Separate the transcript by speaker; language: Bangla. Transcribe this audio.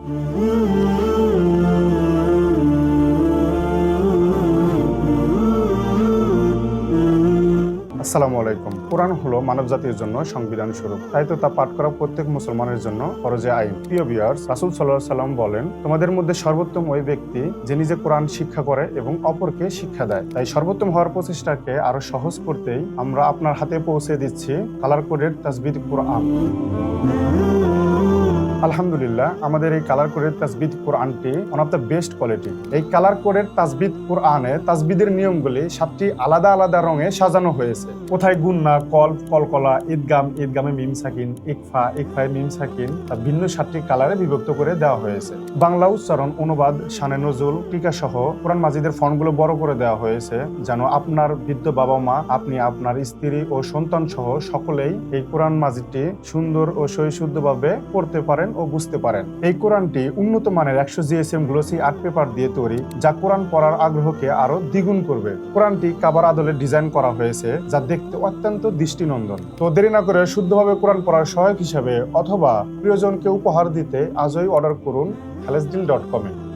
Speaker 1: আসসালামু আলাইকুম। কোরআন হলো মানব জাতির জন্য সংবিধান স্বরূপ, তাই তো তা পাঠ করা প্রত্যেক মুসলমানের জন্য ফরজে আইন। প্রিয় ভিউয়ার্স, রাসূল সাল্লাল্লাহু আলাইহি সাল্লাম বলেন, তোমাদের মধ্যে সর্বোত্তম ওই ব্যক্তি যে নিজে কোরআন শিক্ষা করে এবং অপরকে শিক্ষা দেয়। তাই সর্বোত্তম হওয়ার প্রচেষ্টাকে আরো সহজ করতেই আমরা আপনার হাতে পৌঁছে দিচ্ছি কালার কোডেড তাসবিদ কোরআন। আলহামদুলিল্লাহ, আমাদের এই কালার কোডের তাসবিদ কোরআনটি one of the best quality. এই কালার কোডের তাসবিদ কোরআনে তাসবিদের নিয়মগুলি 7টি আলাদা আলাদা রঙে সাজানো হয়েছে। কোথায় গুন্না, কলব, কলকলা, ঈদগাম, ঈদগামে মিম সাকিন, ইকফা, ইকফায় মিম সাকিন, তা ভিন্ন 7টি কালারে বিভক্ত করে দেওয়া হয়েছে। বাংলা উচ্চারণ, অনুবাদ, শানে নজুল, টিকা সহ কোরআন মাজিদের ফন্টগুলো বড় করে দেওয়া হয়েছে, যেন আপনার বৃদ্ধ বাবা মা, আপনি, আপনার স্ত্রী ও সন্তান সহ সকলেই এই কোরআন মাজিদটি সুন্দর ও সহিশুদ্ধভাবে পড়তে পারেন ও বুঝতে পারেন। এই কোরআনটি উন্নত মানের 100 GSM গ্লোসি আর্ট পেপার দিয়ে তৈরি, যা কোরআন পড়ার আগ্রহকে আরো দ্বিগুণ করবে। কোরআনটি কাবার আদলে ডিজাইন করা হয়েছে, যা দেখতে অত্যন্ত দৃষ্টিনন্দন। তো দেরি না করে শুদ্ধভাবে কোরআন পড়ার সহায়ক হিসেবে অথবা প্রিয়জনকে উপহার দিতে আজই অর্ডার করুন খালেসডিল.com-এ।